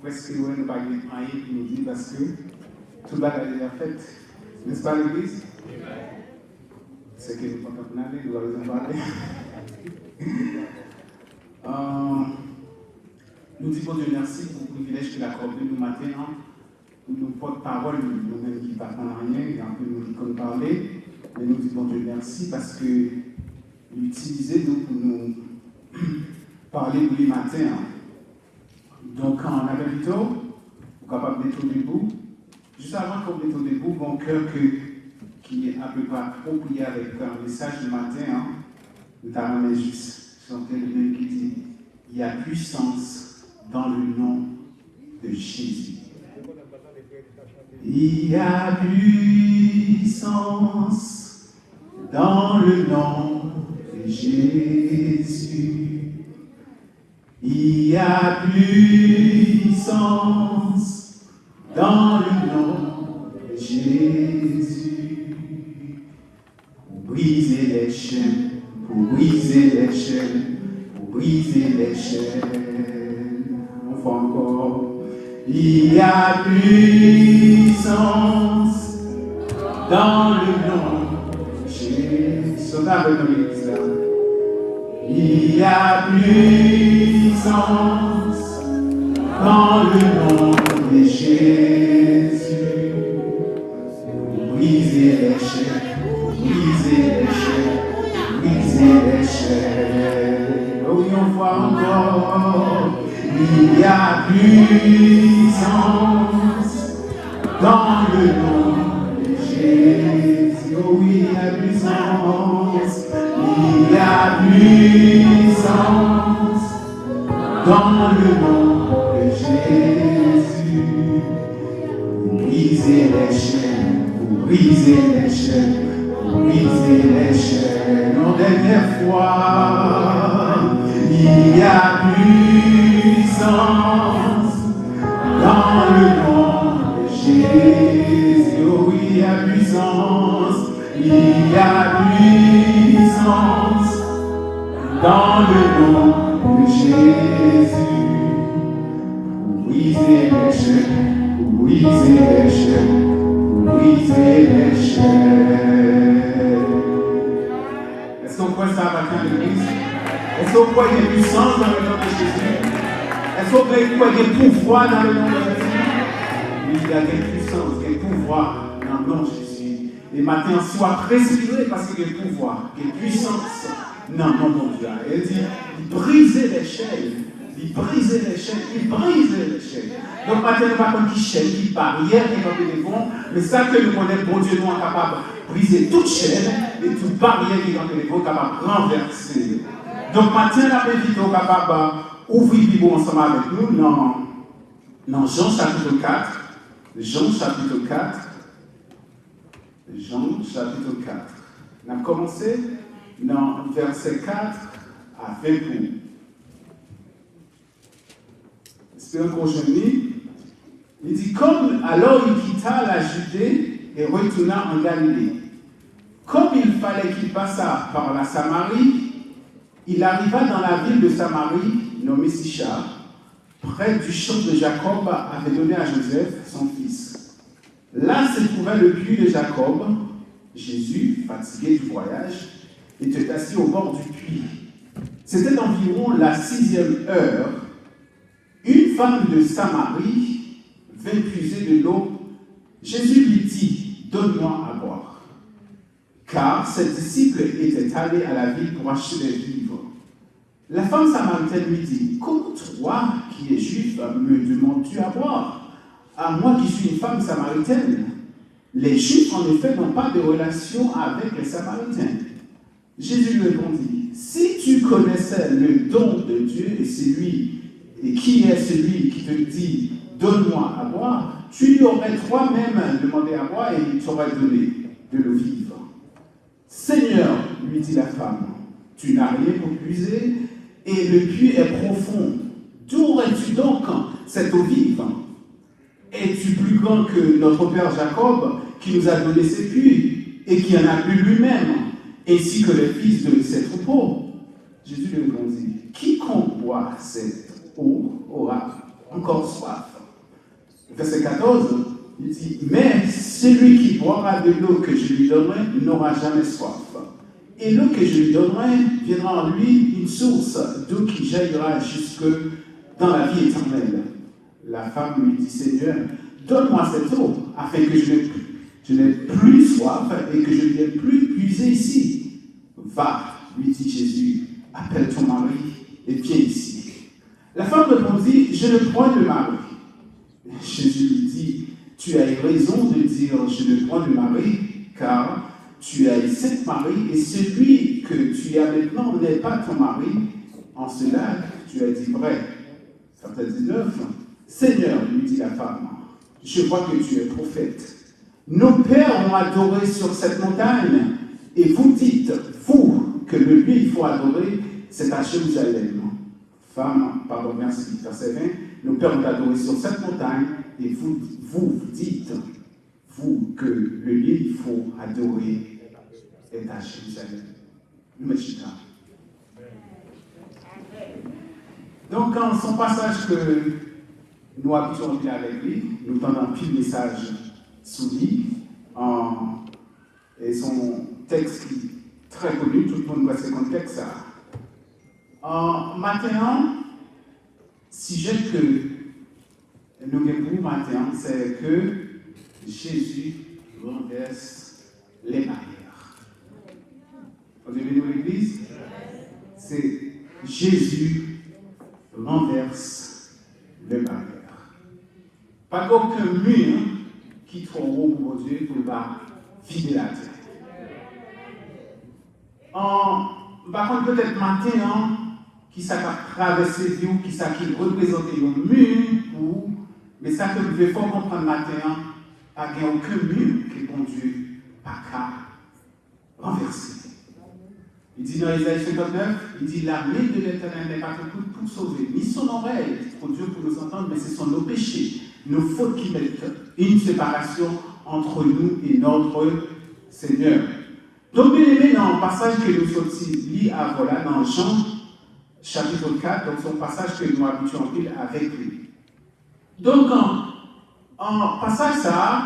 presque nous n'avons pas de rien qui nous dit parce que tout le monde est déjà fait. N'est-ce pas l'église? C'est que nous ne pouvons pas aller, nous allons en parler. Nous disons Dieu merci pour le privilège qu'il a accordé nous matin, pour nous porte-parole, nous-mêmes qui ne parlons rien, et un peu nous qui connaissons parler. Mais nous disons Dieu merci parce qu'il utilisait nous pour nous parler tous les matins. Donc, en avait plutôt, vous êtes capable d'être debout. Juste avant qu'on mette debout, mon cœur qui est à peu près approprié avec un message du matin, nous t'avons juste chanté le même qui dit il y a puissance dans le nom de Jésus. Il y a puissance dans le nom de Jésus. Il y a puissance dans le nom de Jésus. Pour briser les chaînes, pour briser les chaînes, pour briser les chaînes. On fait encore. Il y a puissance dans le nom de Jésus. Sonnez avec nous, l'église là. Il y a puissance dans le nom de Jésus. Pour briser les chaînes, pour briser les chaînes, pour briser les chaînes. Oh oui, on voit encore. Il y a puissance dans le nom de Jésus. Oh oui, il y a puissance. Il y a puissance dans le nom de Jésus. Pour briser les chaînes, pour briser les chaînes, pour briser les chaînes. En dernière fois, il y a puissance dans le nom de Jésus. Oh oui, il y a puissance. Il y a puissance dans le nom de Jésus. Pour briser les chaînes, pour briser les chaînes, pour briser les chaînes. Est-ce qu'on croit ça matin de l'église? Est-ce qu'on croit qu'il y a puissance dans le nom de Jésus? Est-ce qu'on croit qu'il y a pouvoir dans le nom de Jésus? Oui, il y a quelle puissance, quel pouvoir dans le nom de Jésus. Et maintenant, sois respiré parce qu'il y a le pouvoir, qu'il y a puissance. Non, non, non, Dieu. Il dit, il brisait les chaînes. Il brisait les chaînes. Il brisait les chaînes. Donc maintenant, il n'y a pas comme qui chaîne, qui barrière, qui va les fonds. Mais ça que nous connaissons, bon Dieu, nous sommes capables de briser toute chaîne et toute barrière qui est dans les fonds, capable de renverser. Donc maintenant, la petite est capable d'ouvrir le Bible ensemble avec nous dans Jean chapitre 4. Jean chapitre 4. Jean chapitre 4. On a commencé dans verset 4 à 22. Espérons qu'on jeûne. Il dit, comme alors il quitta la Judée et retourna en Galilée. Comme il fallait qu'il passât par la Samarie, il arriva dans la ville de Samarie, nommée Sychar, près du champ de Jacob avait donné à Joseph, son fils. Là se trouvait le puits de Jacob. Jésus, fatigué du voyage, était assis au bord du puits. C'était environ la 6e heure. Une femme de Samarie vint puiser de l'eau. Jésus lui dit, donne-moi à boire. Car ses disciples étaient allés à la ville pour acheter des vivres. La femme samaritaine lui dit, comment toi, qui es juif, me demandes-tu à boire? À moi qui suis une femme samaritaine. Les Juifs, en effet, n'ont pas de relation avec les Samaritains. Jésus lui répondit, si tu connaissais le don de Dieu et qui est celui qui te dit, donne-moi à boire, tu lui aurais toi-même demandé à boire et il t'aurait donné de l'eau vive. Seigneur, lui dit la femme, tu n'as rien pour puiser et le puits est profond. D'où aurais-tu donc cette eau vive? Es-tu plus grand que notre père Jacob, qui nous a donné ses puits, et qui en a bu lui-même, ainsi que les fils de ses troupeaux? Jésus lui répondit, quiconque boit cette eau aura encore soif. verset 14, il dit, mais celui qui boira de l'eau que je lui donnerai n'aura jamais soif. Et l'eau que je lui donnerai viendra en lui une source d'eau qui jaillira jusque dans la vie éternelle. La femme lui dit, Seigneur, donne-moi cette eau afin que je n'ai plus soif et que je ne vienne plus puiser ici. Va, lui dit Jésus, appelle ton mari et viens ici. La femme répondit, je ne prends de mari. Jésus lui dit, tu as eu raison de dire, je ne prends de mari, car tu as eu 7 maris et celui que tu as maintenant n'est pas ton mari. En cela, tu as dit vrai. Verset 19, Seigneur, lui dit la femme, je vois que tu es prophète. Nos pères ont adoré sur cette montagne, et vous dites, vous, que le lieu il faut adorer, c'est à Jérusalem. Femme, pardon, merci, verset 20, nos pères ont adoré sur cette montagne, et vous dites, vous, que le lieu il faut adorer est à Jérusalem. Donc, quand son passage que nous habitons avec lui, nous tendons pile message sous lui, et son texte qui est très connu, tout le monde voit ce contexte. Maintenant, sujet que nous avons maintenant, c'est que Jésus renverse les barrières. Vous avez vu l'église? C'est Jésus renverse les barrières. Pas qu'aucun mur qui est trop haut pour Dieu pour vider la terre. Par contre, peut-être maintenant, qui ça va traverser vous, qui ça qui représente un mur, mais ça que vous devez comprendre maintenant, pas qu'il n'y a aucun mur que bon Dieu pas qu'à renverser. Il dit dans Isaïe 59, il dit la main de l'Éternel n'est pas pour sauver, ni son oreille pour Dieu pour nous entendre, mais ce sont nos péchés, nos fautes qui mettent une séparation entre nous et notre Seigneur. Donc, bien aimé, dans le passage que nous sommes lus à voilà, dans Jean chapitre 4, donc son passage que nous habituons avec lui. Donc, en passage ça,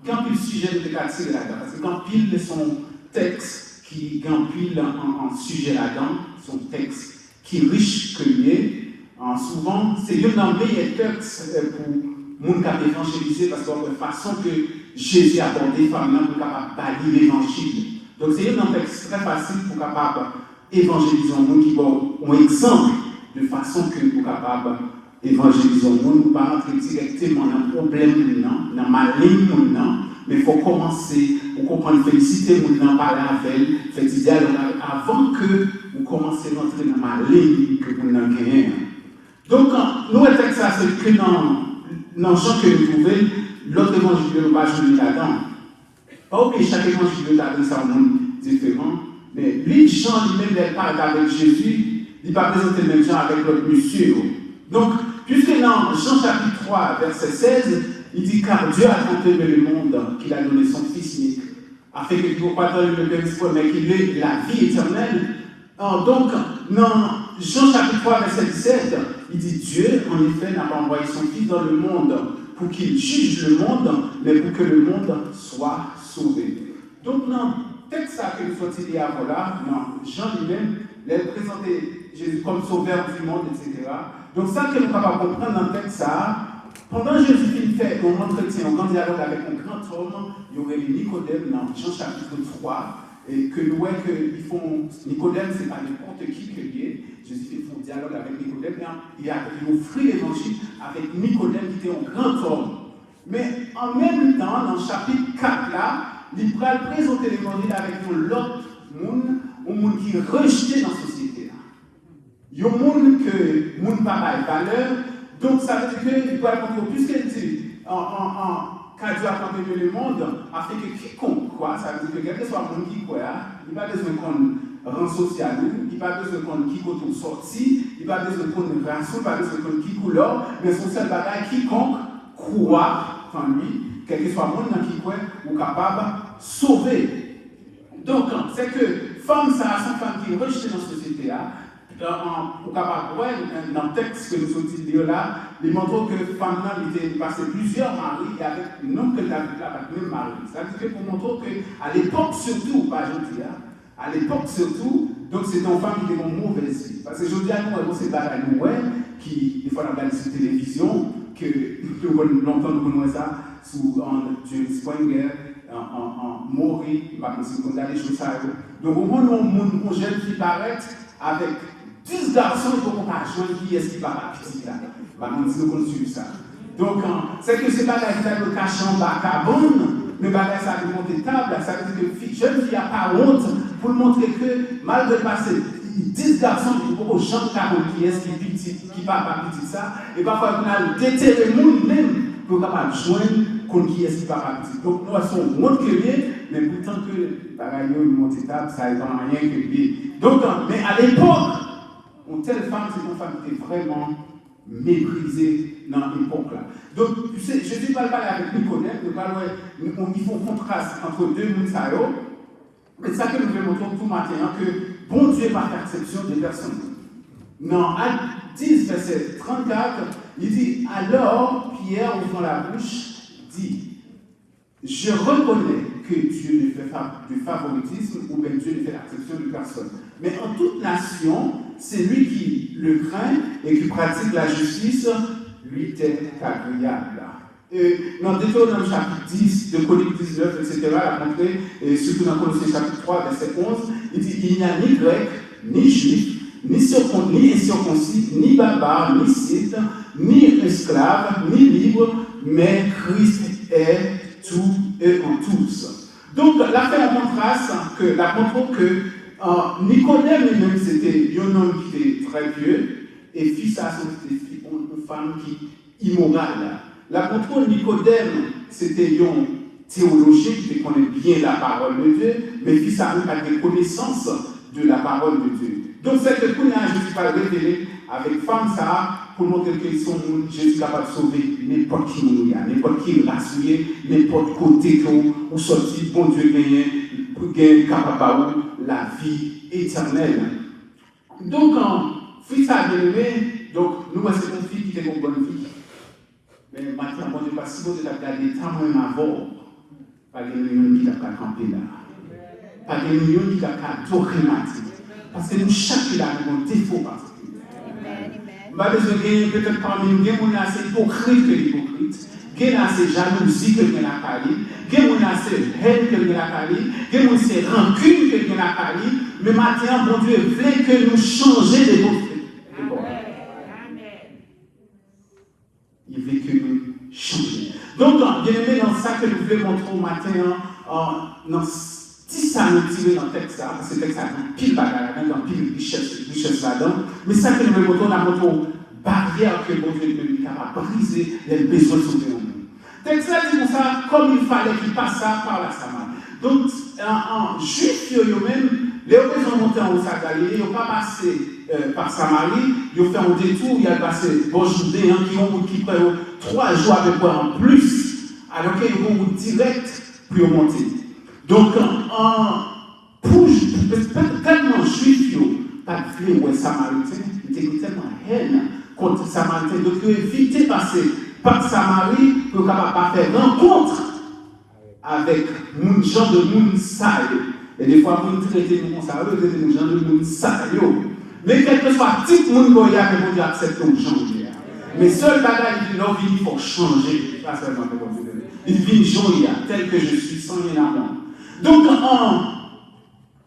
quand il sujet de quartier là-dedans, parce que quand il son texte qui gampille en sujet là-dedans, son texte qui est riche que lui est, souvent, c'est l'un des meilleurs textes pour les gens qui évangélisé parce que de façon que Jésus a abordé femmes pour capable balayer l'évangile. Donc c'est un texte très facile pour capable évangéliser les gens qui ont un exemple de façon que pour capable évangéliser les gens, nous ne pas rentrer directement dans le problème, dans la maladie, mais il faut commencer pour comprendre, féliciter les gens, parler avec elles, faire des dialogues avant que vous commencez à rentrer dans la maladie que vous n'avez gagné. Donc, nous, le texte, c'est que dans Jean que nous trouvons, l'autre évangile ne va pas jouer là-dedans. Pas oublier chaque évangile a adressé à un monde différent, mais lui, Jean lui-même n'est pas avec Jésus, il ne va pas présenter le même Jean avec l'autre monsieur. Donc, puisque dans Jean chapitre 3, verset 16, il dit car Dieu a tant aimé le monde qu'il a donné son Fils unique, afin qu'il ne soit pas dans le périssement, mais qu'il ait la vie éternelle. Donc, dans Jean chapitre 3, verset 17, il dit Dieu, en effet, n'a pas envoyé son Fils dans le monde pour qu'il juge le monde, mais pour que le monde soit sauvé. Donc, dans le texte que nous sommes dit à voilà, Jean lui-même, il a présenté Jésus comme sauveur du monde, etc. Donc, ça que nous sommes capables de comprendre dans le texte, pendant que Jésus fait un entretien, un grand dialogue avec un grand homme, il y aurait les Nicodème dans Jean chapitre 3, et que nous voyons qu'ils font. Nicodème, ce n'est pas n'importe qui que lié. Jésus fait un dialogue avec Nicodème, il a offert l'évangile avec Nicodème qui était un grand homme. Mais en même temps, dans le chapitre 4, là, il va présenter l'évangile avec l'autre monde, un monde qui est rejeté dans la société. Il y a un monde que le monde n'a pas de valeur. Donc ça veut dire qu'il doit comprendre, puisqu'il dit, quand Dieu a contemplé le monde, afin que quiconque croit, ça veut dire que quel que soit le monde qui croit, il n'a pas besoin qu'on rang social, il n'a pas besoin qu'on qui côté sorti, il n'a pas besoin qu'on race, il n'a pas besoin qu'on qui couleur, mais son seul bagage, quiconque croit en lui, quel que soit le monde qui croit, ou capable de sauver. Donc, c'est que femme, ça a son femme qui est rejetée dans la société, pour capable voir dans le texte que nous sommes dit là, il montre que femme était passé plusieurs maris et avec le nom que tu as vu là, avec le même mari. Ça veut dire pour montrer qu'à l'époque surtout, pas aujourd'hui, à l'époque surtout, donc c'est une femme qui était une mauvaise vie. Parce que je dis à nous, c'est pas nous, qui, des fois, on regarde sur la télévision, que longtemps nous connaissons ça, sous Jerry Springer, en Maury, si vous regardez sur ça. Donc, au moment où on jeune qui paraît avec 10 garçons, il faut qu'on pas joindre qui est-ce qui va à petit là. Si nous connaissons ça. Donc, c'est que c'est pas la vie de cacher en bas cabane, mais ça a monté table, ça veut dire que jeune fille n'a pas honte pour montrer que, malgré passer 10 garçons qui ont champ qui est-ce qui petit, qui va pas petit ça, et parfois on a déterré le monde même pour capable joindre contre qui est-ce qui va pas petit. Donc, nous sommes moins que bien, mais pourtant que pareil, nous monté table, ça n'est pas rien que bien. Donc, mais à l'époque, une telle femme, c'est une femme qui était vraiment méprisée dans l'époque là. Donc, tu sais, je ne vais pas parler avec Nicodème, il faut un contraste entre deux mondes. C'est ça que nous voulons montrer tout matin, que bon Dieu n'a pas perception des personnes. Dans Actes 10, verset 34, il dit, alors Pierre, ouvrant la bouche, dit, je reconnais que Dieu ne fait pas du favoritisme ou bien Dieu ne fait l'acception de personne. Mais en toute nation, c'est lui qui le craint et qui pratique la justice, lui est agréable. Dans Deutéronome chapitre 10, de Chroniques 19, etc., la montré, et surtout dans Colossiens chapitre 3, verset 11, il dit, il n'y a ni grec, ni juif, ni incirconcis, ni barbare, ni scythe, ni esclave, ni libre, mais Christ est tout et en tous. Donc, l'affaire montre que Nicodème lui-même, c'était un homme qui était très vieux, et fils à c'était une femme qui immorale. La contrôle Nicodème, c'était un théologien qui connaît bien la parole de Dieu, mais fils à lui a des connaissances de la parole de Dieu. Donc, cette connaissance, je ne suis pas révélé avec femme ça pour montrer que Jésus est capable de sauver n'importe qui nous y a, n'importe qui race, n'importe côté où sorti, bon Dieu pour gagner capable la vie éternelle. Donc, fils à bien-aimé, donc nous, c'est une fille qui était une bonne vie. Mais maintenant, bon Dieu, pas si vous avez regardé tant même avant, pas de millions qui t'a campé là. Pas de millions qui t'a adorer Mathieu. Parce que nous, chaque là, nous avons un défaut particulier. Pas besoin de peut-être parmi nous, il y a des gens assez hypocrites que l'hypocrite. Il y a assez jalousie que l'on a parlé. Il y a assez haine que l'on a parlé. Il y a assez rancune que l'on a parlé. Mais maintenant, bon Dieu veut que nous changions de notre il veut que nous changions. Donc, bien aimé, dans ça que nous voulons montrer au matin, dans si ça nous tire dans le texte, parce que le texte a une pile bagarre, dans pile richesse là-dedans, mais ça que nous voulons montrer, on a montré une barrière que bon Dieu est capable de briser les besoins de sauver au monde. Le texte là dit comme ça, comme il fallait qu'il passe par la Samarie. Donc, en juif, eux-mêmes, les gens montés en haut de Galilée, ils n'ont pas passé par Samarie, ils ont fait un détour, ils ont passé bon Judée, qui prennent 3 jours avec quoi en plus, alors qu'ils ont une route directe pour monter. Donc, pour tellement juif, pas de vie ou samaritain, ils étaient tellement haine contre samaritain, donc ils ont évité de passer par Samarie pour pas faire rencontre avec les gens de monde sale. Et des fois, nous traitons comme ça, nous traitons les gens de monde sale. Mais quel que soit le type de monde qu'il y a, on doit accepter les gens. Mais seul bagage, il dit, il faut changer. Pas seulement de bon Dieu. Il vit joyeux, tel que je suis, sans rien à moi. Donc,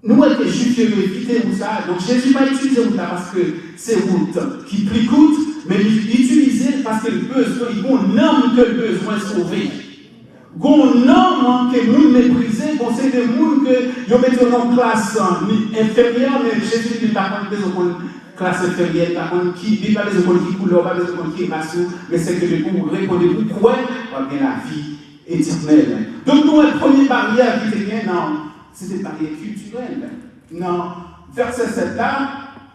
nous, les juifs, ils ont évité ça. Donc, Jésus n'a pas utilisé ça parce que c'est route qui pris coûte, mais il utilisait parce que le besoin, il y a un homme que le besoin sauver. Il y a un homme que nous méprisons, c'est des gens qui ont mis en classe inférieure, mais Jésus n'a pas besoin de classe inférieure, il n'a pas besoin de couleur, pas besoin de race, mais c'est que pour répondre pourquoi il y a la vie éternelle. Donc, nous, la première barrière qui était bien, c'était la barrière culturelle. Dans verset 7 là,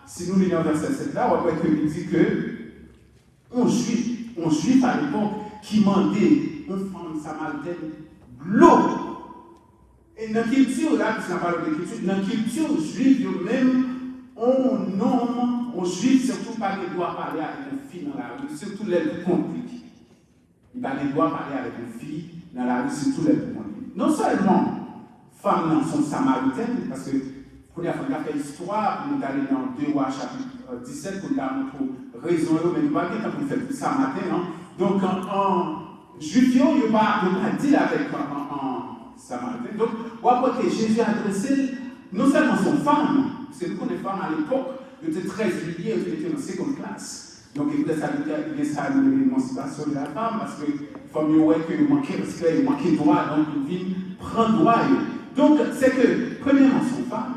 si nous lisons verset 7 là, on voit qu'il dit que un juif à l'époque qui demandait une femme samaritaine l'eau. Et dans la culture, là, puisqu'on parle de culture, dans la culture juive, même, un homme on juif, surtout pas les droits parler avec une fille dans la rue, surtout les compliqués. Il n'a pas les droits parler avec une fille dans la rue, surtout les compliqués. Non seulement femmes sont samaritaines, parce que pour la fait histoire, nous allons dans 2 Rois chapitre 17 pour nous montrer raison, mais nous allons pour faire tout ça matin. Hein. Donc en juif, il n'y a pas dit avec en samaritain. Donc, on voit que Jésus a adressé non seulement son femme, parce que nous connaissons les femmes à l'époque, elles étaient très humiliées, elles étaient en seconde classe. Donc, il y a ça l'émancipation de la femme, parce que les femmes, il manquait de respect, il manquait de droit, donc ils viennent prendre droit. Donc, c'est que, premièrement, son femme,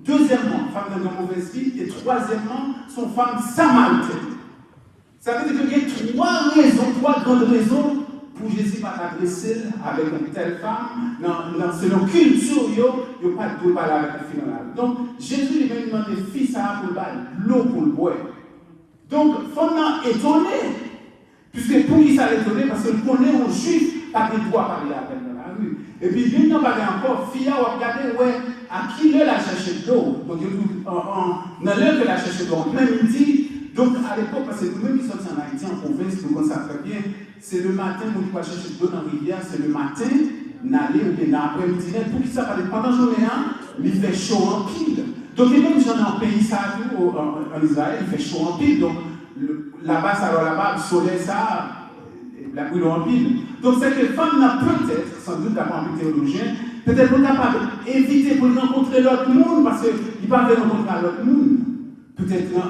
deuxièmement, femme dans une mauvaise vie, et troisièmement, son femme samaritaine. Ça veut dire qu'il y a 3 grandes raisons pour Jésus pas t'adresser avec une telle femme. Selon culture, il n'y a pas de parler avec une fille dans la rue. Donc, Jésus lui a demandé fils à pour l'eau pour le boire. Donc, il faut étonné. Puisque pour qui ça l'étonné? Parce que le connaît un juif, pas de droit parler avec dans la rue. Et puis, il n'a pas encore, fille à regarder, ouais, à qui l'heure a cherché de l'eau. Donc, dans l'heure qu'elle a cherché de l'eau, en plein midi. Donc, à l'époque, parce que nous-mêmes qui sommes en Haïti, en province, nous connaissons ça très bien, c'est le matin, où on va chercher de l'eau dans la rivière, c'est le matin, n'aller ou bien l'après-midi, pour qui ça va pendant la journée, il fait chaud en pile. Donc, et même j'en ai en pays, ça, en Israël, il fait chaud en pile. Donc, là-bas, ça va là-bas, le soleil, ça, la brûle en pile. Donc, c'est que les femmes n'a peut-être, sans doute d'avoir un théologien, peut-être pas capable d'éviter pour rencontrer l'autre monde, parce qu'il ne peut pas rencontrer l'autre monde. Peut-être pour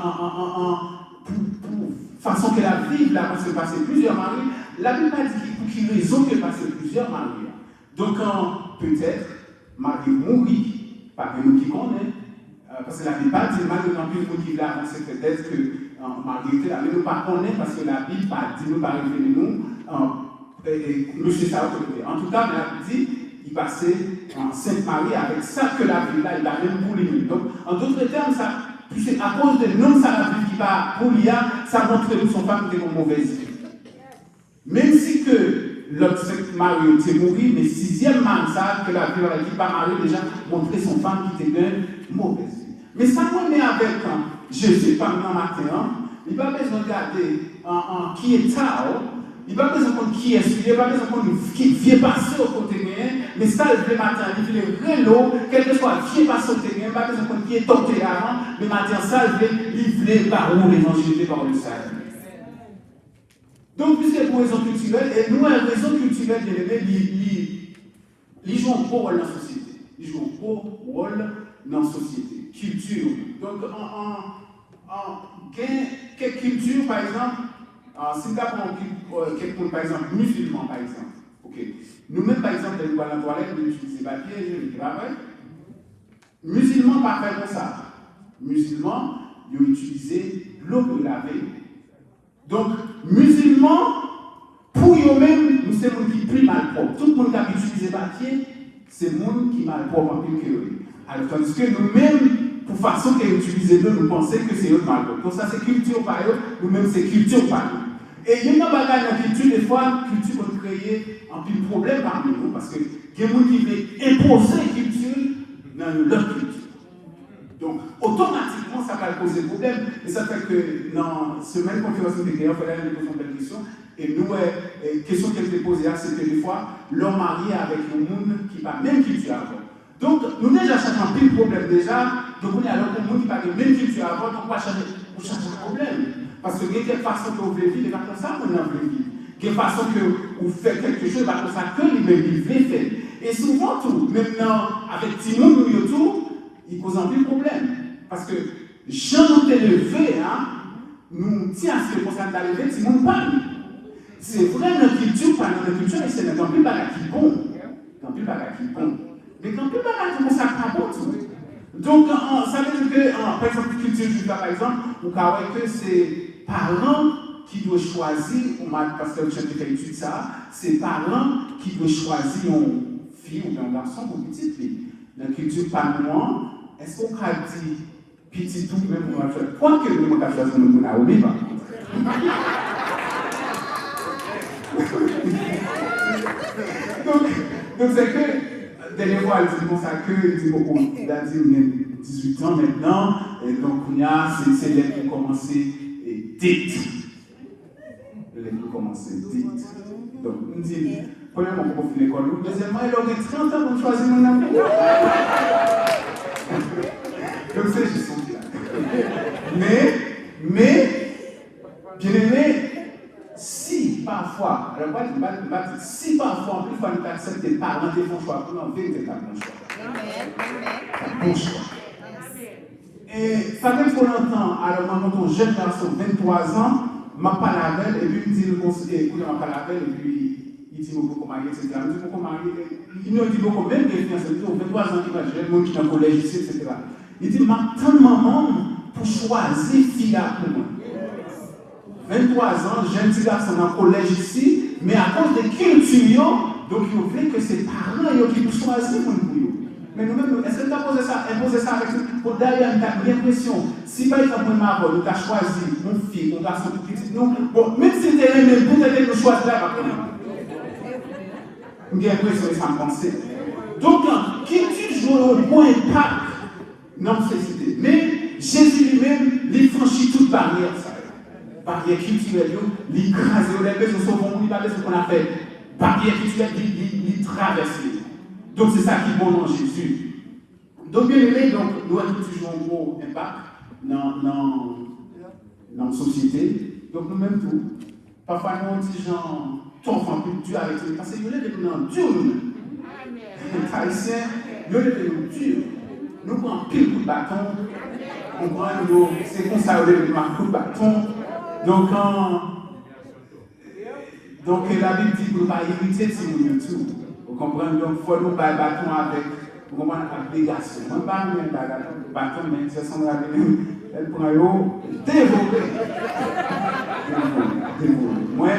façon qu'elle a vivre, là, parce qu'elle passait plusieurs maris, la Bible a dit pour quelle raison qu'elle passait plusieurs maris. Donc, peut-être, Marie mourit, pas que nous qui connaissons, parce que la Bible a dit, malgré plus de qui l'a avancé, peut-être que Marie était là, mais nous ne connaissons pas, parce que la Bible a dit, nous pas révéler nous, monsieur ça en tout cas, la Bible dit, il passait en Sainte-Marie avec ça que la Bible là, il a même pour lui. Donc, en d'autres termes, ça. Puisque à cause de non ça qui va pour l'IA, ça montre que son femme était en mauvaise vie. Même si que l'autre mari était mort, mais 6e man ça, que la vie qui pas mariée déjà montrer son femme qui était en mauvaise vie. Mais ça moi met avec Jésus, pas maintenant matin, il n'a pas besoin de regarder qui est tard. Il n'a pas besoin de comprendre qui est celui, il n'a pas besoin de comprendre qui vient passer au côté de mais ça, le matin, il veut le vélo, quel que soit qui est passé au côté de il n'a pas besoin de comprendre qui est tombé avant, le matin, ça, il veut par où l'évangile, par le salut. Donc, puisque pour raison culturelle, et nous, la raison culturelle, il joue un gros rôle dans la société. Il joue un gros rôle dans la société. Culture. Donc, quelle culture, par exemple, si nous avons quelqu'un, par exemple, musulman, par exemple, okay. Nous-mêmes, par exemple, nous allons dans la toilette, nous utilisons papier, je ne dis pas vrai. Musulmans, pas faire comme ça. Musulmans, ils ont utilisé l'eau pour laver. Donc, musulmans, pour eux-mêmes, nous sommes les qui plus mal propres. Tout le monde qui a utilisé papier, c'est le monde qui est mal propre en plus que eux. Alors, tandis que nous-mêmes, pour façon qu'ils utilisent l'eau, nous pensons que c'est eux mal propre. Donc, ça, c'est culture par eux, nous-mêmes, c'est culture par eux. Et il y a une culture, des fois, culture peut créer un petit problème parmi nous, parce que il y a des gens qui veulent imposer une culture dans leur culture. Donc, automatiquement, ça va poser problème. Et ça fait que dans la semaine conférence de guerre, il fallait nous poser une belle question. Et nous, la question qu'elle s'est posée, c'est que des fois, l'homme marié avec un monde qui n'a pas même culture avant. Donc, nous déjà cherchons un petit problème déjà. Donc, on est alors un monde qui n'a pas même culture avant, donc on va chercher un problème. Parce que de quelle façon que vous voulez vivre, c'est pas comme ça qu'on a voulu vivre. De quelle façon que vous faites quelque chose, c'est pas comme ça que lui-même il veut faire. Et souvent, tout, maintenant, avec Timon ou Yotou, il pose un peu de problème. Parce que Jean nous élevé, nous tient à ce que pour ça d'arriver, Timon parle. C'est vrai, notre culture, pas notre culture, mais c'est dans plus bagarre qui bon. Dans plus bagarre qui bon. Mais dans plus bagarre qui bon, ça pas bon tout. Donc, ça veut dire que, par exemple, culture juive, par exemple, on croit que c'est parents qui doivent choisir, parce que je fait étude ça, c'est parents qui doivent choisir une fille ou un garçon pour petite fille. Dans la culture panois, est-ce qu'on a dit petit tout, même pour choisir? Quoi que nous avons choisi pour Naomi, par contre. Donc c'est que, des fois, elle dit bon, ça que, il dit beaucoup, il a dit, 18 ans maintenant, et donc c'est les qui commencent et dite. Les qui commencent dite. Donc, on dit, premièrement, pour finir l'école, deuxièmement, il aurait 30 ans pour choisir mon amour. Donc, c'est juste ça. Mais, bien aimé, si parfois, alors si parfois, il faut accepter tes parents te font choix, pour en vérité, tu as bon choix. Bon choix. Et ça fait pour longtemps, alors maman, ton jeune garçon, 23 ans, m'a parlé avec elle, et puis il me dit, écoute, m'a parlé avec elle, et puis il dit, beaucoup marié, etc. Il me dit, beaucoup marié, il me dit, beaucoup, même des fiancés, il dit, 23 ans, il va gérer, moi qui suis dans le collège ici, etc. Il dit, m'a tant de maman pour choisir fille pour moi. 23 ans, jeune petit garçon dans le collège ici, mais à cause des cultures, donc il voulait que ses parents qui puissent choisir pour nous. Mais nous-mêmes, est-ce que tu as imposé ça avec nous? Pour d'ailleurs, tu as l'impression, si par exemple, nous avons choisi mon fille, mon garçon tout petit, nous, bon, même si tu es aimé, vous avez le choix de là, j'ai l'impression que ça me pense. Donc, qui joue un bon impact dans la société. Mais Jésus lui-même, il franchit toute barrière, ça. Barrière culturelle, il crase, les besoins sont bons, il a besoin qu'on a fait. Barrière culturelle, il traverse. Donc c'est ça qui est bon dans Jésus. Donc bien aimé, nous avons toujours un gros impact dans la société. Donc nous-mêmes tout. Parfois nous disons gens t'enfants plus dur avec eux. Parce que nous sommes durs nous-mêmes. Les Haïtiens, nous sommes durs. Nous prenons pile coup de bâton. On prend c'est comme ça, nous avons un coup de bâton. Donc la Bible dit que nous ne pas irriter si nous nous tout. Vous comprenez? Donc il faut nous battre bâton avec, vous comprenez, obligation. Moi, je ne vais pas bâton, mais c'est son avis. Elle prend l'eau, dévorer. Moi,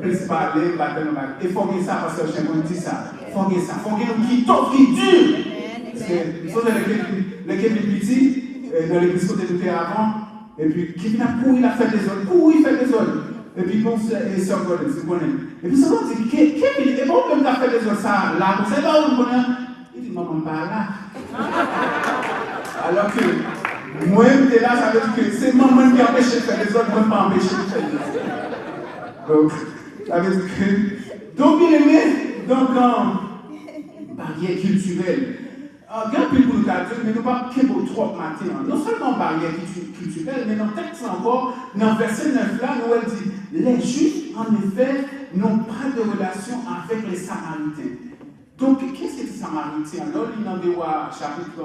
je ne peux pas parler, bâton, et il faut que ça, parce que je me dis ça. Il faut que ça. Il faut que qui tombe, qui dure. Parce que vous savez, les petits, dans l'église que nous faisons avant, et puis qui vient pour il a fait des autres, pour il fait des autres. Et puis bon, et ça vous connaissez. Et puis ça va dire, Kevin, et bon, comme tu as fait des autres, ça, là, vous savez pas où vous connaissez? Il dit, maman, pas là. Alors que, moi-même, là, ça veut dire que c'est maman qui empêche de faire des autres, moi, pas empêcher de faire des autres. Donc, ça veut dire que, donc, bien aimé, donc, barrière culturelle. Regarde plus pour nous dire, mais nous ne pas que pour trop matin. Non seulement barrière culturelle, mais dans le texte encore, dans le verset 9 là, nous elle dit, les Juifs, en effet, n'ont pas de relation avec les Samaritains. Donc, qu'est-ce que les Samaritains? Alors, il y a dans chapitre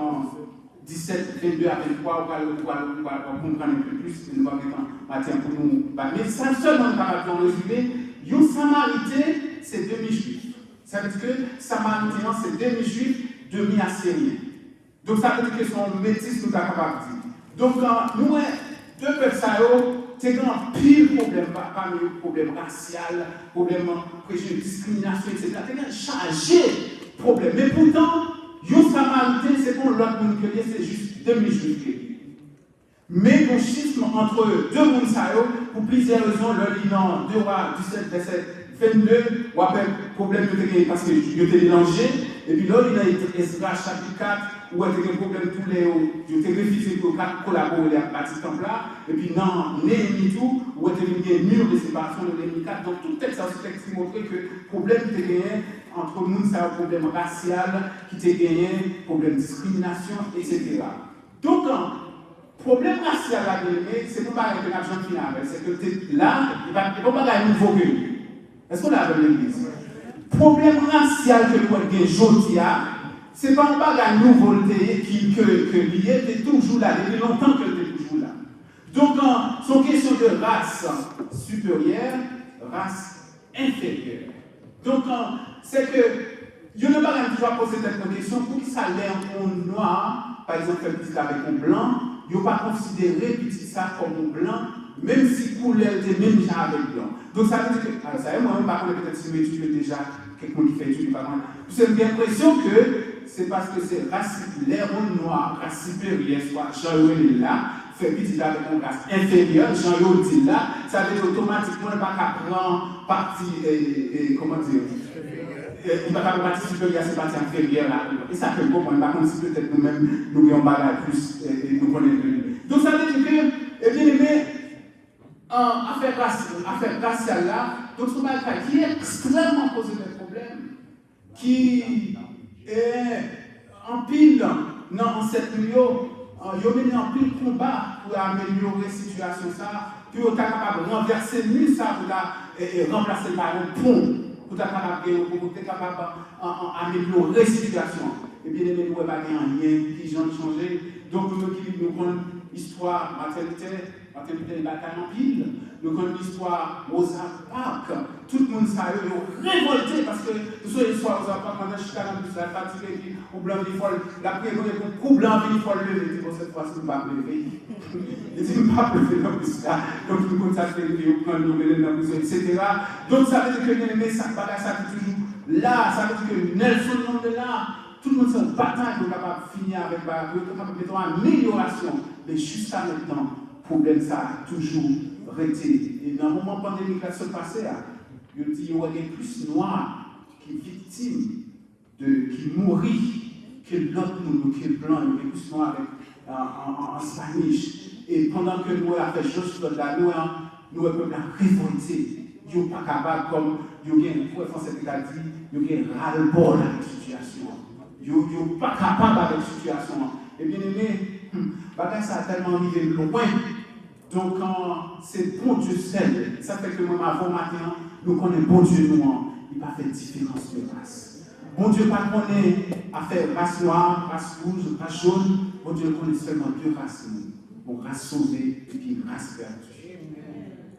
17, 22 à 23, on va comprendre un peu plus, nous allons mettre matin pour nous parler. Ça seulement, dans le résumé, les Samaritains, c'est demi-juifs. Ça veut dire que Samaritains, c'est demi-juifs, demi-assyriens. Donc ça veut dire que son métis nous a capable de dire. Donc nous, deux peuples, c'est un pile problème, parmi les problèmes raciaux, problèmes de discrimination, etc. C'est un chargé problème. Mais pourtant, les Samaritains, c'est pour l'autre monde que c'est juste demi-juifs. Mais le schisme entre deux mondes, pour plusieurs raisons, le lit dans 2 Rois 17, verset 22, ou après problème de parce que je t'ai mélangé, et puis là, il y a Esdras chapitre 4, où il y a des problèmes tous les hauts, je t'ai refusé pour collaborer à bâtir ce temple-là, et puis dans Néhémie tout, où il y a des murs de séparation de Néhémie 4, donc tout texte qui montre que le problème qui était gagné entre nous, c'est un problème racial, qui était gagné, problème de discrimination, etc. Donc, problème racial à gagner, c'est pour parler de l'argent final, c'est que là, il va pas gagner un nouveau que est-ce qu'on a avec l'église? Problème racial que nous avons aujourd'hui, ce n'est pas un nouveauté qui est toujours là, depuis longtemps qu'elle est toujours là. Donc, c'est une question de race supérieure, race inférieure. Donc, c'est que, je ne vais pas toujours poser cette question pour qu'il ça l'air en noir, par exemple, un petit avec un blanc, il ne va pas considérer petit ça comme un blanc, même si couleur était même déjà avec blanc. Donc ça veut dire que, alors ça y est, moi-même, par contre, peut-être si je m'étudie déjà, quelqu'un qui fait étude, par contre, j'ai l'impression que c'est parce que c'est race, l'air noir, race supérieure, soit Jean-Yves là, fait petit avec une race inférieure, Jean-Yves dit là, ça veut dire automatiquement, pas qu'à prendre partie, comment dire, il va pas partie supérieure, c'est partie inférieure là. Et ça fait comprendre, par contre, si peut-être nous-mêmes, nous avons bagage plus, et nous connaissons. Donc ça veut dire que, eh bien aimé, affaire raciale là, donc c'est un bagage qui est extrêmement posé des problèmes, qui est en pile dans cette milieu, il y a mené en pile combat pour améliorer la situation ça, puis on est capable de renverser le mur ça pour remplacer par un pont. Pour être capable d'améliorer la situation. Et bien, nous n'avons pas rien qui a changé. Donc, nous connaissons l'histoire maternité, bataille en pile. Nous connaissons l'histoire Rosa Parks. Tout le monde s'est révolté parce que nous sommes l'histoire Rosa Parks. Pendant que je suis là, fatigué, au blanc, il faut la prière, il faut blanc, il faut le lever. Bon, cette fois-ci, je ne vais pas me lever. Il dit, je ne vais pas me lever dans plus là. Donc, nous connaissons ça, nous prenons nos mélènes dans plus, etc. Donc, ça veut dire que les messages, ça est toujours là. Ça veut dire que Nelson est là. Tout le monde s'est bataille pour capable de finir avec une amélioration. Mais jusqu'à maintenant, le problème, ça a toujours resté. Et dans le moment pandémique, là, ce passé, il dit qu'il y a plus de noirs qui sont victimes, qui mourent, que l'autre monde, qui est blanc, il y a plus de noirs en Spanish. Et pendant que nous avons fait chose là, nous avons révolté. Nous ne sommes pas capables, comme nous avons français qui a dit, nous avons ras-le-bol avec la situation. Nous ne sommes pas capables avec la situation. Et bien aimé, ça a tellement arrivé loin. Donc, c'est bon Dieu seul. Ça fait que moi, avant matin, nous connaissons bon Dieu, nous, il n'a pas fait différence de race. Bon Dieu pas connaît à faire race noire, race rouge, race jaune. Bon Dieu connaît seulement deux races. Bon, race sauvée et puis race perdue.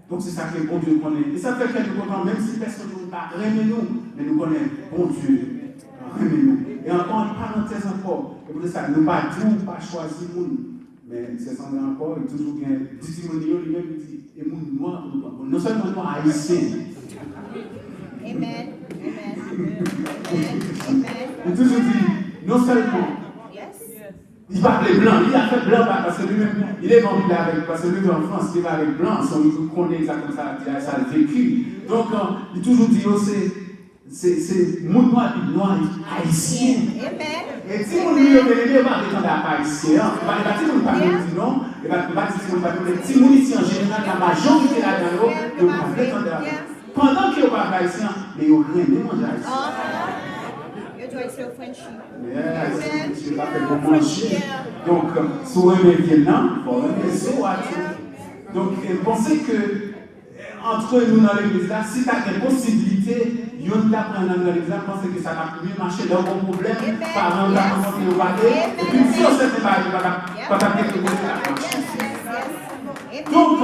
Donc, c'est ça que bon Dieu connaît. Et ça fait que nous connaissons, même si personne ne pas aimer nous, mais nous connaissons bon Dieu. Nous. Et encore une parenthèse encore. Et pour ça, nous ne pas choisir le monde. Mais c'est sans encore, il toujours bien. Timonéo lui-même dit, et mon noir, non seulement noir haïtien. Amen. Il toujours dit, non seulement. Il parle blanc, il a fait blanc parce que lui-même, il est venu avec, parce que lui en France, il va avec blanc, il connaît exactement ça, ça a vécu. Donc, il toujours dit, c'est mon noir haïtien. Et si on lui a pas prétendre à haïtien, il va dire pas dit non, il va dire pas les petits ici en général, la majorité là-dedans, ils va prétendre à pendant qu'il n'y a pas haïtien, mais il n'y a rien de manger haïtien. Je pas fait pour manger. Donc, si vous aimez le Vietnam, vous aimez ça. Donc, pensez que entre nous dans l'église là, si tu as des possibilités, il y a une apprendre dans l'église là, pensez que ça va mieux marcher dans vos problèmes, par exemple, là, comment vous parlez, et puis si on sait pas, il va pas quelque chose là. Donc,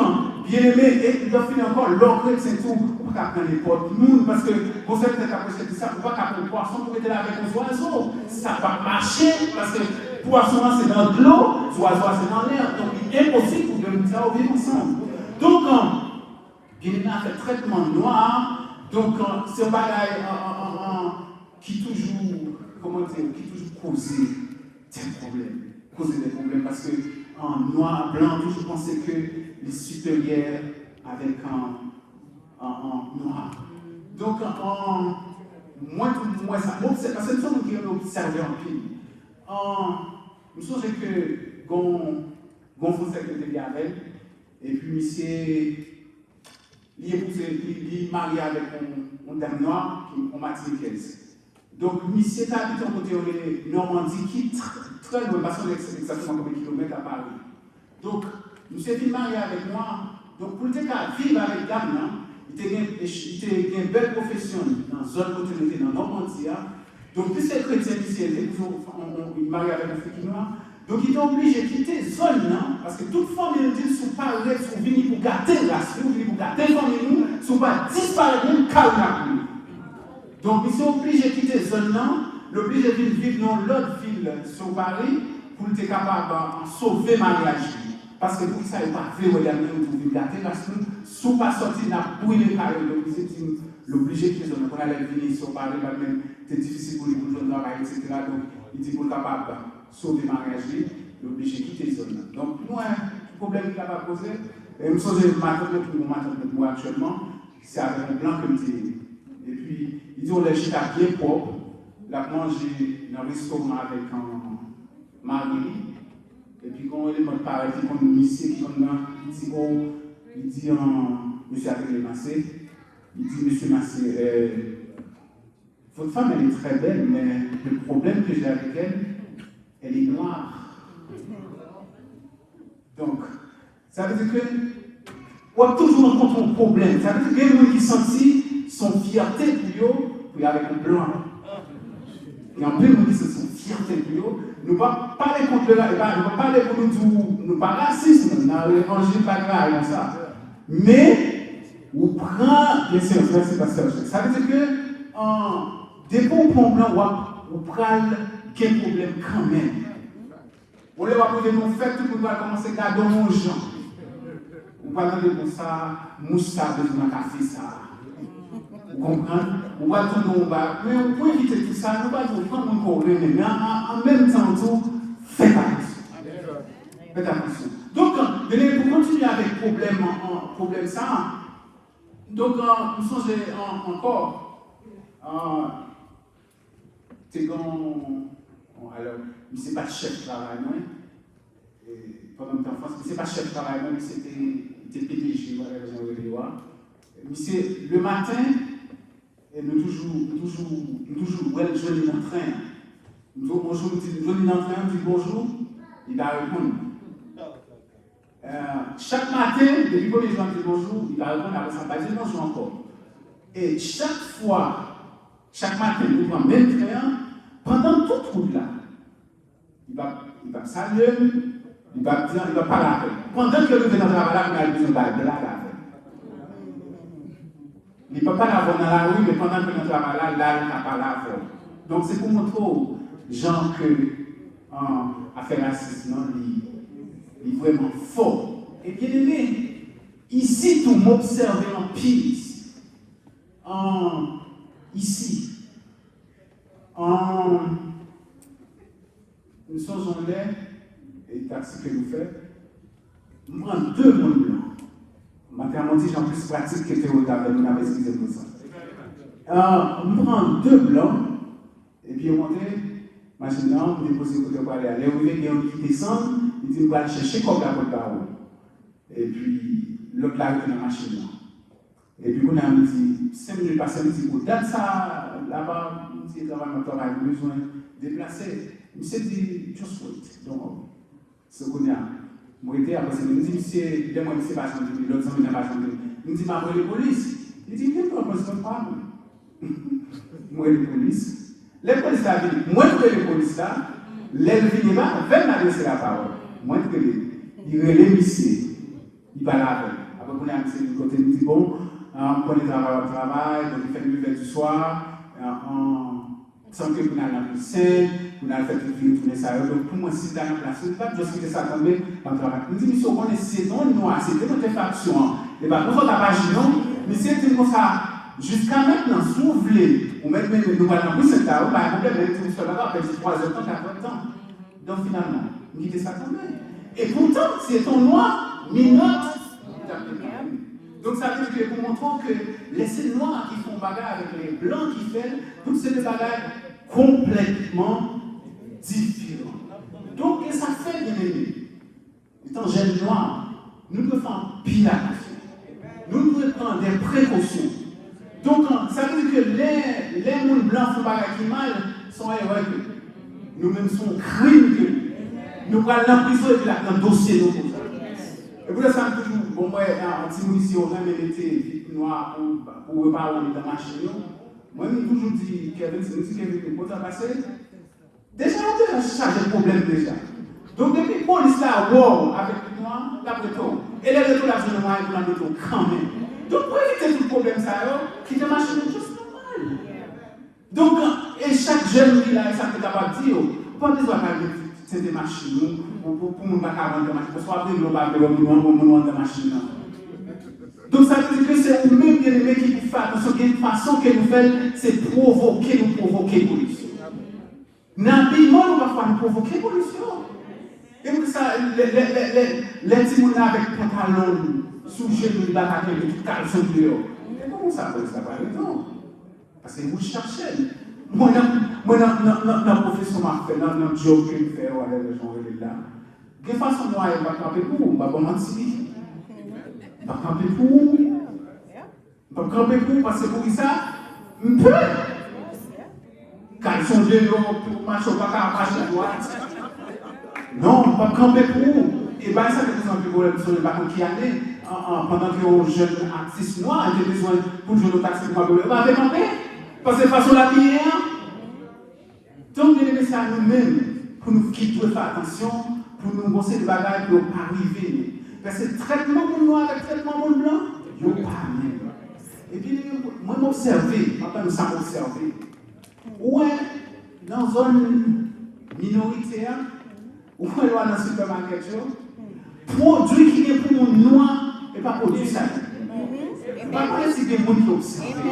bien aimé, et il doit finir encore, l'orgue, c'est tout, on ne peut pas prendre les portes, nous, parce que vous savez peut-être après c'est ça, on ne peut pas prendre le poisson pour être là avec un oiseau. Ça va marcher, parce que le poisson c'est dans l'eau, l'oiseau c'est dans l'air, donc il est impossible pour que nous ça vivre ensemble. Donc, bien aimé, a fait traitement noir, donc c'est un bagage qui toujours, comment dire, qui toujours cause des problèmes, parce que en noir, blanc, toujours penser que les supérieurs avec en noir. Donc, moi, c'est parce que nous sommes qui ont observé en pile. Je me souviens que Gon Français qui était avec, et puis monsieur, il est marié avec une dame noire, qui est Martiniquaise. Donc, monsieur est habité en côté de Normandie, qui est très loin, parce qu'on est exactement comme un kilomètre à Paris. Donc, monsieur est marié avec moi. Donc, pour le cas vivre avec dame, il a une belle profession dans la zone côté dans Normandie. Donc, puisque les chrétiens ici, il est marié avec un fille noire. Donc, il est obligé de quitter la zone, parce que toute famille ne sont pas là, sont venus pour garder la sont venus pour garder la famille, ne sont pas disparaître, calme. Donc, ils sont obligés de quitter la zone, obligés de vivre dans l'autre ville sur Paris pour être capable de sauver le mariage. Parce que pour ça, il n'y a pas de regarder pour garder la zone, si vous ne pas sortir, il a brûlé le carré, donc c'est obligé de quitter la zone. Quand elle est venue sur Paris, c'est difficile pour lui pour le travail, etc. Donc, il dit pour être capable sauver le mariage, il est obligé de quitter la zone. Donc, moi, le problème qu'il a pas posé, et je me souviens de ma tante, moi actuellement, c'est avec un blanc que je Et puis, il dit, on l'a jeté à pied propre. La manger dans le restaurant avec un mari. Et puis, quand il est pareil, il dit, comme monsieur qui est là, il dit, oh, il dit, monsieur avec les massés. Il dit, monsieur Massé, votre femme, elle est très belle, mais le problème que j'ai avec elle, elle est noire. Donc, ça veut dire que, on a toujours rencontré un problème. Ça veut dire que les gens qui sentent son fierté pour y avec un blanc. Et en plus, nous disons que son fierté pour eux. Nous ne pas parler contre le nous ne pas parler pour nous pas racisme, dans l'évangile, pas grave, ça. Mais, on prend, bien sûr, ça veut dire que, dès qu'on prend blanc, on prend quel problème quand même. On les va poser nos fêtes, tout le monde va commencer à garder mon gens. On va demander pour ça, moussa, besoin d'un café, ça. Vous comprenez? On va tourner au bas. Mais on peut éviter tout ça, nous allons prendre un problème, mais en même temps, faites attention. Faites attention. Donc, pour continuer avec problème ça, donc, nous sommes encore. C'est quand. Alors, il ne s'est pas chef de travail, pendant le temps en France, il ne s'est pas chef de travail, mais c'était PDG, voilà, mais c'est le matin, et nous toujours, jeune dans le train. Bonjour, nous disons, jeune dans le train, on dit bonjour, il va répondre. Chaque matin, depuis le premier jour, on dit bonjour, il va répondre, après ça, il va dire bonjour encore. Et chaque fois, chaque matin, nous prenons le même train, pendant toute route là, il va saluer, il va dire, il va parler avec. Pendant que nous venons dans la balade, il a besoin de blague avec. Il ne peut pas l'avoir dans la rue, mais pendant que nous travaillons là, il n'a pas l'avoir. Donc c'est pour montrer aux gens que l'affaire racisme, il est vraiment fort. Et bien aimé, ici, tout m'observe en piste. Ici. Nous sommes en l'air, et taxi que nous faisons, nous prenons 2 mondes blancs. Maintenant, on dit j'en plus pratique que Théo avec nous, avait excusé pour ça. Nous prenons 2 blancs, et puis on monte, machine là, on dépose le côté pour aller. Les ouvriers qui descendent, ils disent on va aller chercher comme la porte par où. Et puis, l'autre là, il est dans la machine là. Et puis, on a dit 5 minutes passées, on dit pour date ça, là-bas, on dit travail, besoin de déplacer. Il s'est dit, just wait. Donc, ce qu'on a. Moi, j'étais après, il me dit, monsieur, moi, je ne sais pas, l'autre s'en vient pas, il me dit, ma police. Il dit, viens pour poser ton pas. Moi, les police. Les polices là, moi, que les polices là, les vignes là, veulent m'adresser la parole. Moi, que il relève ici, il parle avec. Après, on a un petit côté, il me dit, bon, on connaît le travail, donc il fait le lever du soir, sans que vous n'ayez la plus saine, vous n'avez fait tout le tourner ça. Donc, pour moi, si vous avez la place, vous ne pouvez pas juste quitter ça tomber dans le travail. Je me dis, monsieur, on connaît ces noms noirs, c'est notre faction. Et bien, pour votre page, non, mais c'est comme ça, jusqu'à maintenant, si vous voulez, on met même nous allons plus cette table, pas un problème, vous serez là-bas, après 3 heures, 4 ans. Donc, finalement, vous quittez ça tomber. Et pourtant, c'est ton noir, minot. Donc, ça veut dire que pour montrer que les noirs qui font bagarre avec les blancs qui font, donc c'est des bagarres complètement différents. Donc, et ça fait bien aimé. Étant jeunes noirs, nous devons faire pile attention. Nous devons prendre des précautions. Donc, ça veut dire que les gens blancs font bagarre qui mal sont héros. Nous-mêmes sommes crimes que nous prenons l'emprisonner et puis là, un dossier nous pour ça. Et pour ça, toujours, bon, moi, un petit munition, on a même été noir pour reparler dans la machine. Moi, je toujours dit, Kevin, c'est aussi Kevin, pour ça passer. Déjà, on a chargé le problème déjà. Donc, depuis que la police là, wow, avec le noir, d'après tout, et les retours là, je ne vois pas de tout quand même. Donc, pour éviter tout le problème, ça, quitter la machine, c'est juste normal. Donc, et chaque jeune qui là, ça peut capable de dire, pas besoin de c'est des machines, pour nous pas avoir de machines, parce qu'on va pas de machines. Donc ça veut dire que c'est nous-mêmes bien aimés qui nous faisons attention, qu'il y a une façon que nous faisons, c'est provoquer pollution. N'habillement, nous parfois nous provoquer pollution. Et pour ça, les petits gens avec pantalon, sous genou, avec tout caleçon dehors. Comment ça peut ça par exemple? Parce que vous cherchez. Moi, dans la profession, dans le job que je fais, les gens sont là. De toute façon, moi, je ne vais pas camper pour vous, je ne vais pas mentir. Je ne vais pas camper pour vous. Je ne vais pas camper pour vous, parce que pour ça, je peux. Quand ils sont deux pour marcher, pas qu'à marcher à droite. Non, je ne vais pas camper pour vous. Et bien, ça, c'est un peu problème sur le bateau qui année, pendant que les jeunes artistes noirs ont besoin pour jouer au taxi pour camper. Vous camper. Parce que de façon la vie, donc, c'est à nous-mêmes pour nous qui devons faire attention, pour nous montrer des bagages pour ne pas arriver. Parce que le traitement pour noir avec le traitement pour blanc, il n'y a pas même. Et puis, moi, m'observer, maintenant, nous sommes observés. Ouais, dans une zone minoritaire, ou dans le supermarché, produit qui est pour nous noir et pas produit ça. Pas comme si des gens qui observent.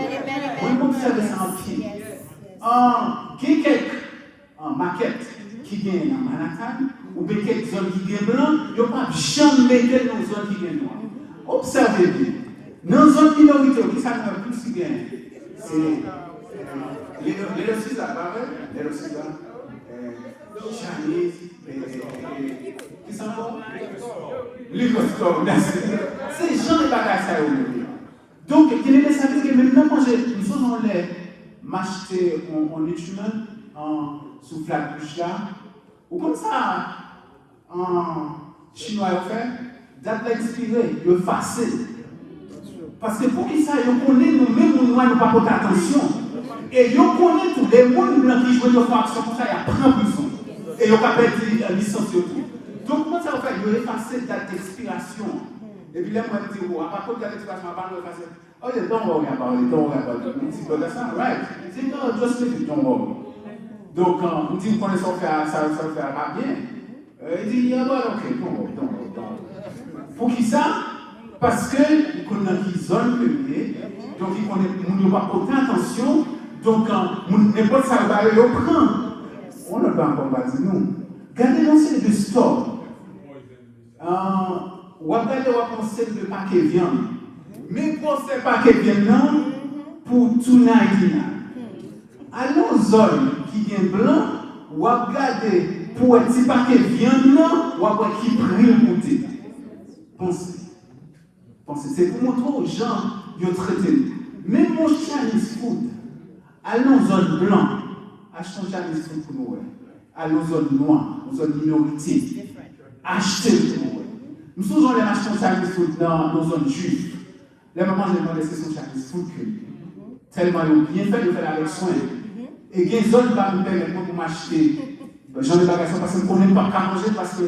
Moi, j'observe ça en pied. Il y a quelques maquettes qui viennent en Manhattan, ou bien quelques zones qui viennent blancs, il n'y a pas jamais mettre dans une zone qui vient noire. Observez bien. Dans une zone minorité, qui ça ne plus si bien, c'est les César, les César, Chinese, qui sont encore Liquor. C'est gens de bagages ça. Donc, il est nécessaire que maintenant, quand nous faisons les m'acheter en étudiant sous la bouche là, ou comme ça, en chinois, il fait, d'être inspiré, de fasser. Parce que pour qui ça, ils connaissent nous-mêmes, nous ne pas porter attention. Et ils connaissent tous les gens blancs qui jouent de action comme ça, ils prennent prison. Et ils ont perdu licencié tout. Donc, comment ça va faire? Ils ont effacé date d'expiration. Et puis là, moi, je dis, à part de date d'expiration, à part de effacer. Oh, yeah, don't worry about it, don't worry about it. He said, that's not right. He said, no, just leave it, don't worry. Donc, on dit, vous connaissez ça fait pas bien. Il dit, yeah, well, ok, don't worry. Pour qui ça? Parce que, il connaît qui zone que donc il connaît, on n'a pas porté attention, donc, n'importe ça, il va aller au prend. On ne peut pas combattre, nous. Gardez l'ancien de store. Ou regardez, on conseille de paquet viande. Mais pour ce paquet viande, pour tout naïna. Alors, zone qui vient blanc, ou regardez, pour un petit paquet viande, ou regardez qui prend le goûter. Pensez. C'est pour montrer aux gens de traiter. Même mon Chinese food, allons en zone blanc, achetons Chinese food pour nous. Allons en zone noire, en zone minorité. Achetez pour nous. Nous sommes allés acheter Chinese food dans nos zones juives. Les mamans, j'ai demandé si c'est Chinese food que tellement ils ont bien fait de faire avec soin. Et il y a des zones qui me permettent pour m'acheter. J'en ai pas question parce que je ne connais pas qu'à manger parce que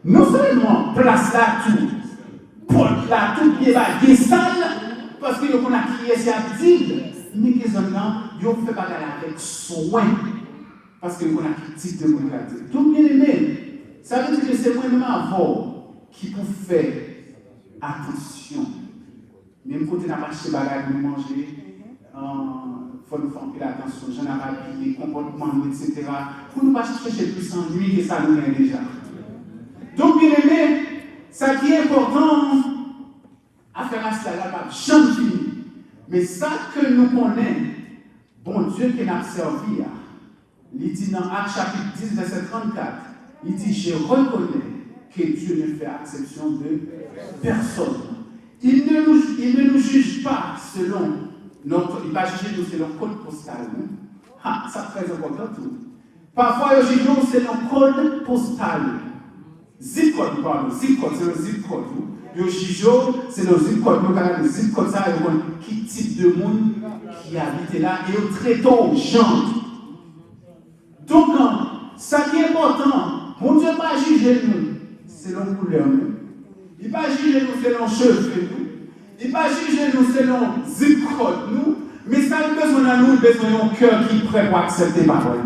non seulement place là tout. Porte là, tout pied va des salles, parce que nous avons crié c'est abdil. Mais que les gens ils ont fait bagarre avec soin. Parce que nous avons crié de démocratie. Donc, bien aimé, ça veut dire que c'est moi-même avant qui peut faire attention. Même quand on a acheté bagarre pour manger, il faut nous faire attention. J'en ai habillé, comportement, etc. Pour nous pas chercher plus ennui que ça nous est déjà. Donc, bien aimé, ça qui est important à faire à cela, pas jamais fini. Mais ça que nous connaissons, bon Dieu qui nous a servi, il dit dans Actes chapitre 10, verset 34, il dit, je reconnais que Dieu ne fait exception de personne. Il ne nous juge pas selon notre, il va juger nous selon le code postal. Ah, ça très important tout. Parfois, il juge nous selon le code postal. Zip code, pardon, zip code, c'est le zip code. Le jijo, c'est le zip code. Le zip code, ça, qui type de monde qui habite là et au très tôt, gens. Donc, ça qui est important, mon Dieu va juger nous selon couleur. Il va juger nous selon cheveux. Il va juger nous selon zip code. Nous, mais ça, il besoin de nous, besoin d'un cœur qui est prêt pour accepter ma parole.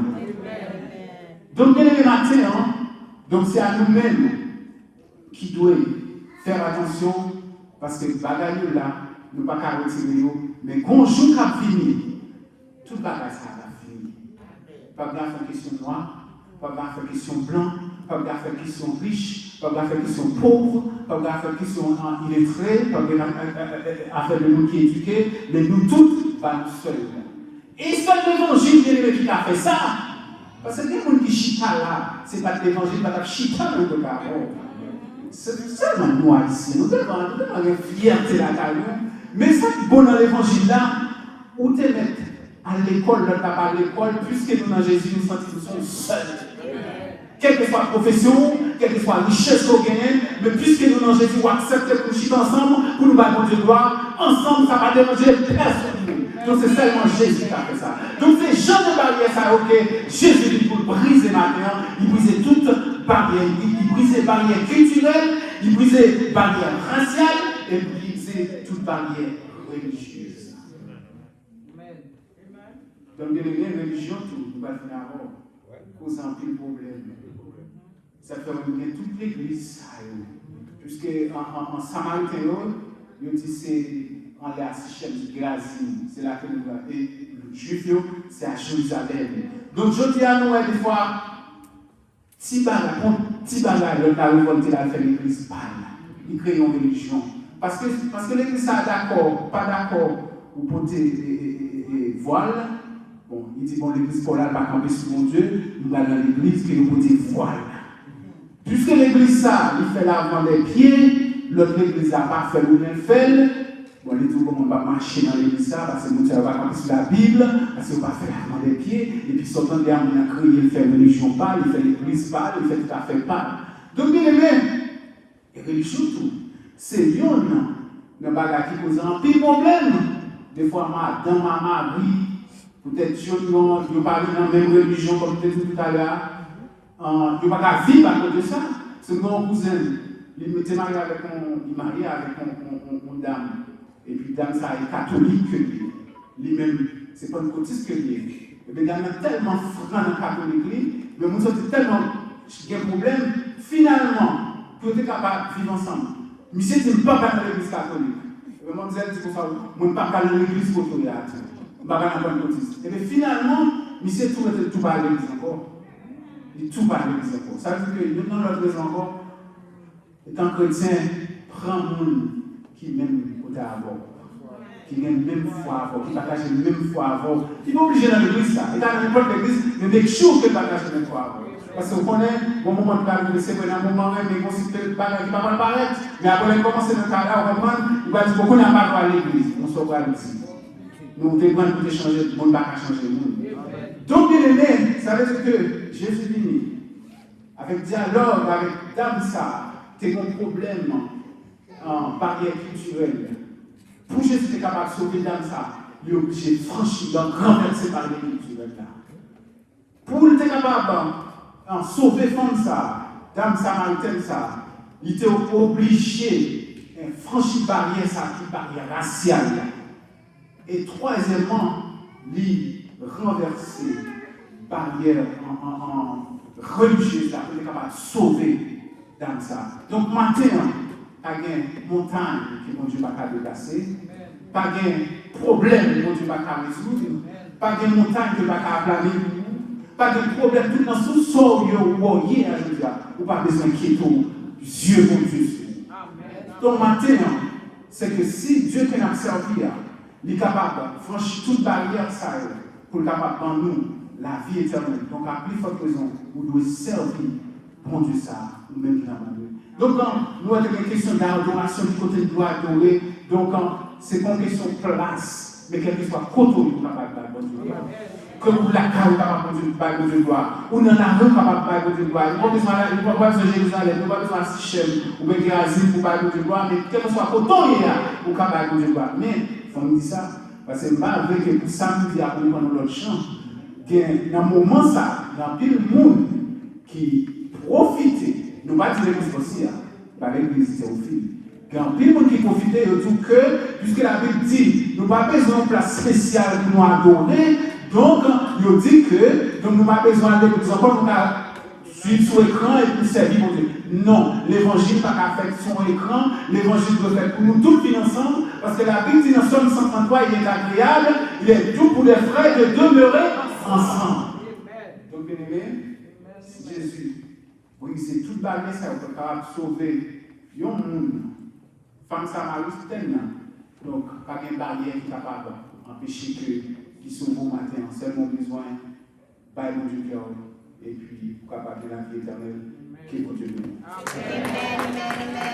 Donc, bien les matins, donc c'est à nous-mêmes qui devons faire attention parce que bagaille là, nous ne pouvons pas retirer, mais quand on joue à finir, tout bagaille ça va finir. Pas bien faire question noire, pas bien faire question blanc, pas bien faire question riche, pas bien faire question pauvre, pas bien faire question illettré, pas bien faire de nous qui éduqués, mais nous tous, pas nous seuls. Et c'est l'évangile qui a fait ça. Parce que les gens qui chita là, ce n'est pas l'évangile, pas la chita dans le cas. C'est seulement nous ici. Nous devons avoir une fierté là-dedans. Mais ça qui est bon dans l'évangile là, où tu es mettre à l'école, l'autre pas à l'école, puisque nous dans Jésus, nous sommes seuls. Quelle que soit la profession, quelle que soit la richesse qu'on gagne, mais puisque nous dans Jésus, nous acceptons pour chiter ensemble, pour nous battre Dieu gloire, ensemble, ça va déranger personne. Donc c'est seulement Jésus qui a fait ça. Donc c'est Jean de barrière, ça, ok, Jésus dit pour briser maintenant, il brisait toute barrière, il brisait barrière culturelle, il brisait barrière raciale, et il brisait toute barrière religieuse. Donc bien aimé, religion, tout, nous va finir avant, cause un peu de problème. Ça fait revenir toute l'église, puisque en Samaritain, il dit c'est en l'air Sichem, c'est là que nous avons. Et le juif, c'est à Jérusalem. Donc je dis à nous, des fois, si bagarre, le cas où on a fait l'église, il crée une religion. Parce que l'église est d'accord, pas d'accord, ou porter voile. Bon, il dit, bon, l'église pour là, pas camper sur mon Dieu, nous allons dans l'église qui nous porter voile. Puisque l'église, ça, il fait lavement des pieds, l'autre église n'a pas fait ou bien fait. Bon, il dit comment on va marcher dans l'église, ça, parce que nous ne va pas camper sur la Bible, parce qu'on va faire lavement des pieds, et puis sortant de là, on a crié, il fait religion pas, il fait l'église pas, il fait tout à fait pas. Donc, bien aimé, et religion tout, c'est yon, le bagage qui pose un pire problème. Des fois, madame, maman, oui, peut-être yon parle dans la même religion, comme tu as dit tout à l'heure. Il ne peut pas vivre à cause de ça. C'est mon cousin, il était marié avec une dame. Et puis, dame, ça est catholique que lui-même, c'est pas une cotiste que lui. Et puis, dame est tellement franc dans le catholique, mais nous sommes tellement il y a un problème. Finalement, pour être capable de vivre ensemble, monsieur dit pas dans l'église catholique. Et moi, je dis pour ça, je ne pas dans l'église pour tout. Je ne pas dans la cotiste. Et puis, finalement, monsieur tout pas à l'église encore. Il tout par l'église encore. Ça veut dire que nous, dans notre raison encore, étant chrétien, prend le monde qui même côté avant, qui a la même foi avant, qui partage la même foi avant. Il n'est pas obligé dans l'église, ça. Et dans n'importe l'église, mais make sure qu'il partage la même foi avant. Parce qu'on connaît, bon moment de parler, c'est un moment, mais on sait que le bagage qui va pas paraître. Mais après, on commence dans le cas là, on comprend, il va dire qu'on n'a pas à l'église. On se voit ici. Nous, on devons pour changer, le monde va pas changer le monde. Donc, bien aimé, ça veut dire que Jésus venu, avec dialogue, avec Damsa, tu as un problème en barrière culturelle. Pour Jésus être capable de sauver Damsa, il est obligé de franchir, de renverser par les culturelles. Pour être capable de sauver Famsa, Damsa Martin, il était obligé de franchir barrière, ça qui barrière raciale. Et troisièmement, il renverser barrière en religieuse pour être capable de sauver dans ça. Donc maintenant, pas de montagne que mon Dieu va pas déplacer, pas de problème que mon Dieu va pas résoudre, pas de montagne que va pas planer, pas de problème tout dans ce sort ou voyez à Jésus, ou pas besoin d'inquiéter Dieu pour Dieu. Donc maintenant, c'est que si Dieu qui a servi, il est capable de franchir toute barrière ça pour le capable dans nous la vie éternelle. Donc, à plus forte raison, vous devez servir pour Dieu ça, nous-mêmes qui l'avons Dieu. Donc, nous avons une question d'adoration du côté de gloire adorée. Donc, c'est pas une question de place, mais quelque chose soit côté pour capable de bon Dieu. Que vous la carrière capable de bon Dieu gloire. Ou dans la rue capable de bon Dieu gloire. Il n'y a pas besoin de Jérusalem, il n'y a pas besoin de Sichem, ou bien de Grazine pour bon Dieu gloire, mais quel que soit côté pour capable de bon Dieu gloire. Mais, il faut me dire ça, parce que malgré que pour samedi, après nous prenons l'autre chant, dans un moment, ça, dans tout le monde qui profite, nous ne pas dire l'église aussi, par l'église théophile. Il y a un peu de monde qui profite, et tout que, puisque la Bible dit, nous n'avons pas besoin d'une place spéciale pour nous adorer, donc, il dit que, donc nous n'avons pas besoin de l'église encore, nous avons suivre sur l'écran et pour servir mon Dieu. Non, l'évangile n'a pas fait son écran, l'évangile doit faire pour nous tous ensemble, parce que la Bible dit dans Somme 133, il est agréable, il est doux pour les frères de demeurer ensemble. Donc, bien aimé, Jésus, oui, c'est toute barrière, ça va capable de sauver un monde. Femme samaritaine, donc, pas de barrière qui est capable d'empêcher que qui sont bon matin, seulement besoin par mon Dieu cœur et puis pour capable de la vie éternelle qui est pour Dieu. Amen, amen, amen.